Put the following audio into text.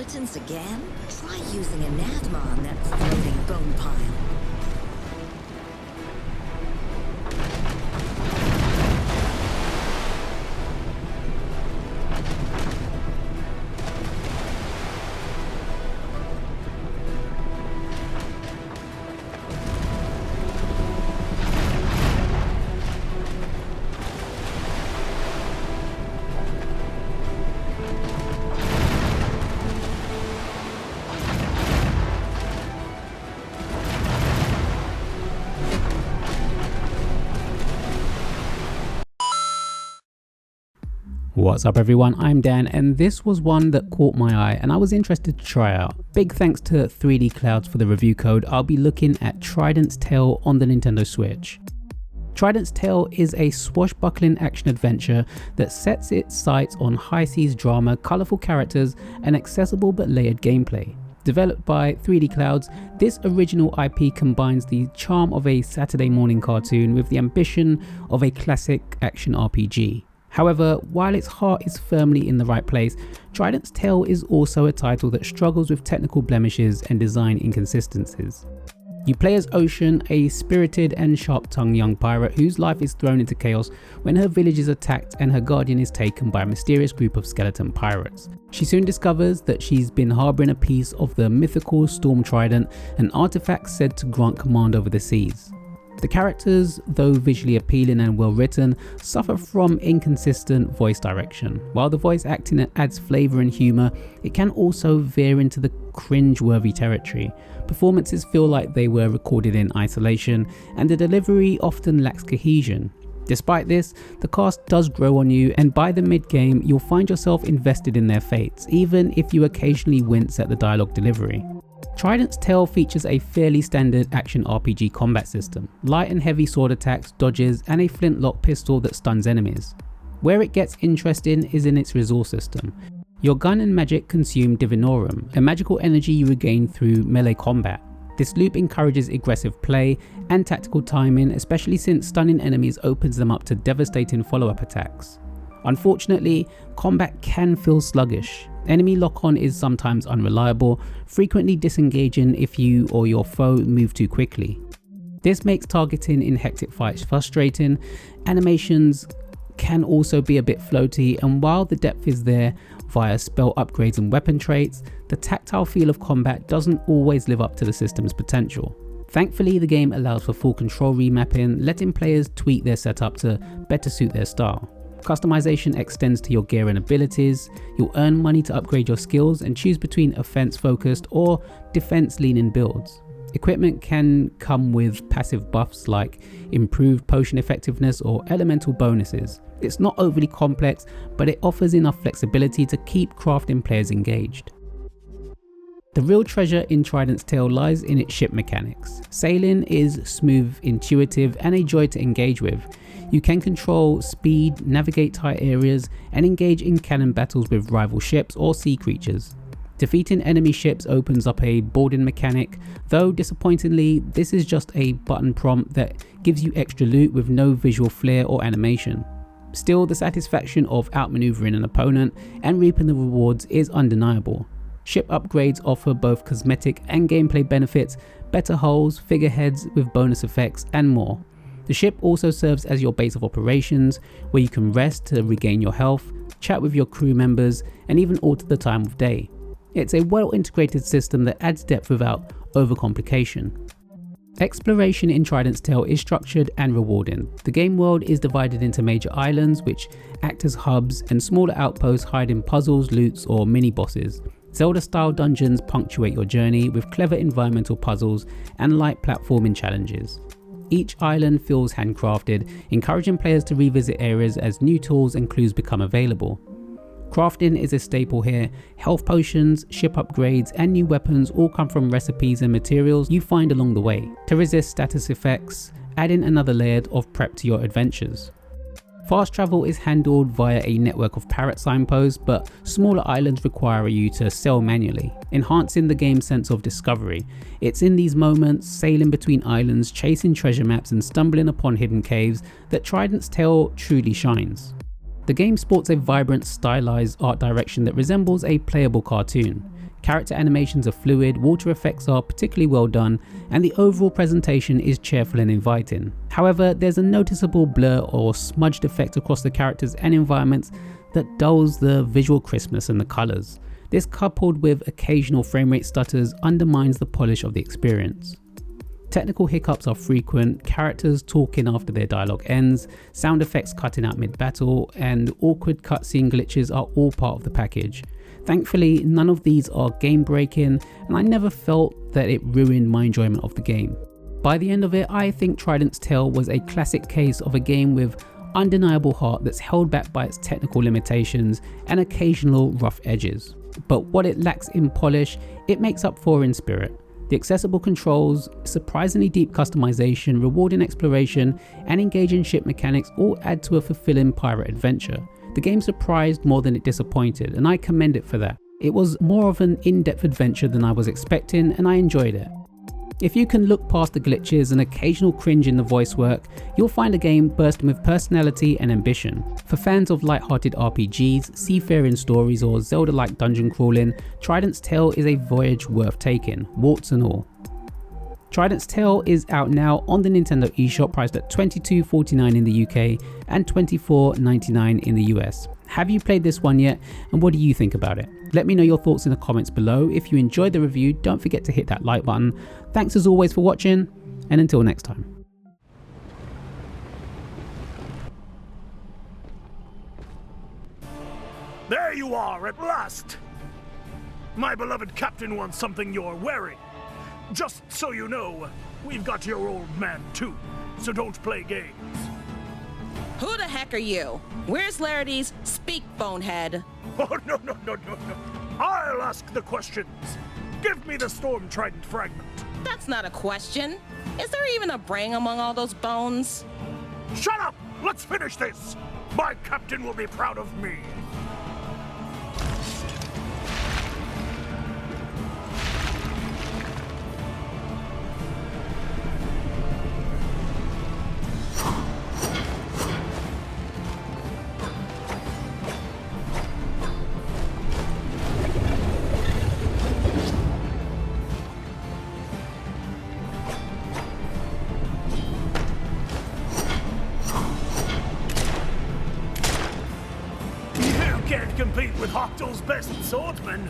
skeletons again? Try using a Nadma on that floating bone pile. What's up everyone, I'm Dan, and this was one that caught my eye and I was interested to try out. Big thanks to 3D Clouds for the review code. I'll be looking at Trident's Tale on the Nintendo Switch. Trident's Tale is a swashbuckling action adventure that sets its sights on high seas drama, colourful characters and accessible but layered gameplay. Developed by 3D Clouds, this original IP combines the charm of a Saturday morning cartoon with the ambition of a classic action RPG. However, while its heart is firmly in the right place, Trident's Tale is also a title that struggles with technical blemishes and design inconsistencies. You play as Ocean, a spirited and sharp-tongued young pirate whose life is thrown into chaos when her village is attacked and her guardian is taken by a mysterious group of skeleton pirates. She soon discovers that she's been harbouring a piece of the mythical Storm Trident, an artifact said to grant command over the seas. The characters, though visually appealing and well written, suffer from inconsistent voice direction. While the voice acting adds flavour and humour, it can also veer into the cringe-worthy territory. Performances feel like they were recorded in isolation, and the delivery often lacks cohesion. Despite this, the cast does grow on you, and by the mid-game you'll find yourself invested in their fates, even if you occasionally wince at the dialogue delivery. Trident's Tale features a fairly standard action RPG combat system, light and heavy sword attacks, dodges, and a flintlock pistol that stuns enemies. Where it gets interesting is in its resource system. Your gun and magic consume Divinorum, a magical energy you regain through melee combat. This loop encourages aggressive play and tactical timing, especially since stunning enemies opens them up to devastating follow-up attacks. Unfortunately, combat can feel sluggish. Enemy lock-on is sometimes unreliable, frequently disengaging if you or your foe move too quickly. This makes targeting in hectic fights frustrating. Animations can also be a bit floaty, and while the depth is there via spell upgrades and weapon traits, the tactile feel of combat doesn't always live up to the system's potential. Thankfully, the game allows for full control remapping, letting players tweak their setup to better suit their style. Customization extends to your gear and abilities. You'll earn money to upgrade your skills and choose between offense focused or defense leaning builds. Equipment can come with passive buffs like improved potion effectiveness or elemental bonuses. It's not overly complex, but it offers enough flexibility to keep crafting players engaged. The real treasure in Trident's Tale lies in its ship mechanics. Sailing is smooth, intuitive, and a joy to engage with. You can control speed, navigate tight areas, and engage in cannon battles with rival ships or sea creatures. Defeating enemy ships opens up a boarding mechanic, though disappointingly, this is just a button prompt that gives you extra loot with no visual flair or animation. Still, the satisfaction of outmaneuvering an opponent and reaping the rewards is undeniable. Ship upgrades offer both cosmetic and gameplay benefits, better hulls, figureheads with bonus effects, and more. The ship also serves as your base of operations, where you can rest to regain your health, chat with your crew members, and even alter the time of day. It's a well integrated system that adds depth without overcomplication. Exploration in Trident's Tale is structured and rewarding. The game world is divided into major islands which act as hubs, and smaller outposts hiding puzzles, loots, or mini-bosses. Zelda-style dungeons punctuate your journey with clever environmental puzzles and light platforming challenges. Each island feels handcrafted, encouraging players to revisit areas as new tools and clues become available. Crafting is a staple here. Health potions, ship upgrades, and new weapons all come from recipes and materials you find along the way. To resist status effects, adding another layer of prep to your adventures. Fast travel is handled via a network of parrot signposts, but smaller islands require you to sail manually, enhancing the game's sense of discovery. It's in these moments, sailing between islands, chasing treasure maps, and stumbling upon hidden caves, that Trident's Tale truly shines. The game sports a vibrant, stylized art direction that resembles a playable cartoon. Character animations are fluid, water effects are particularly well done, and the overall presentation is cheerful and inviting. However, there's a noticeable blur or smudged effect across the characters and environments that dulls the visual crispness and the colours. This, coupled with occasional frame rate stutters, undermines the polish of the experience. Technical hiccups are frequent, characters talking after their dialogue ends, sound effects cutting out mid-battle, and awkward cutscene glitches are all part of the package. Thankfully, none of these are game-breaking, and I never felt that it ruined my enjoyment of the game. By the end of it, I think Trident's Tale was a classic case of a game with undeniable heart that's held back by its technical limitations and occasional rough edges. But what it lacks in polish, it makes up for in spirit. The accessible controls, surprisingly deep customization, rewarding exploration, and engaging ship mechanics all add to a fulfilling pirate adventure. The game surprised more than it disappointed, and I commend it for that. It was more of an in-depth adventure than I was expecting, and I enjoyed it. If you can look past the glitches and occasional cringe in the voice work, you'll find a game bursting with personality and ambition. For fans of light-hearted RPGs, seafaring stories, or Zelda-like dungeon crawling, Trident's Tale is a voyage worth taking, warts and all. Trident's Tale is out now on the Nintendo eShop, priced at $22.49 in the UK and $24.99 in the US. Have you played this one yet, and what do you think about it? Let me know your thoughts in the comments below. If you enjoyed the review, don't forget to hit that like button. Thanks as always for watching, and until next time. There you are at last! My beloved captain wants something you're wearing. Just so you know, we've got your old man too, so don't play games. Who the heck are you? Where's Larity's speak, bonehead? Oh, no. I'll ask the questions. Give me the Storm Trident fragment. That's not a question. Is there even a brain among all those bones? Shut up! Let's finish this! My captain will be proud of me. Can't compete with Hoctle's best swordsman.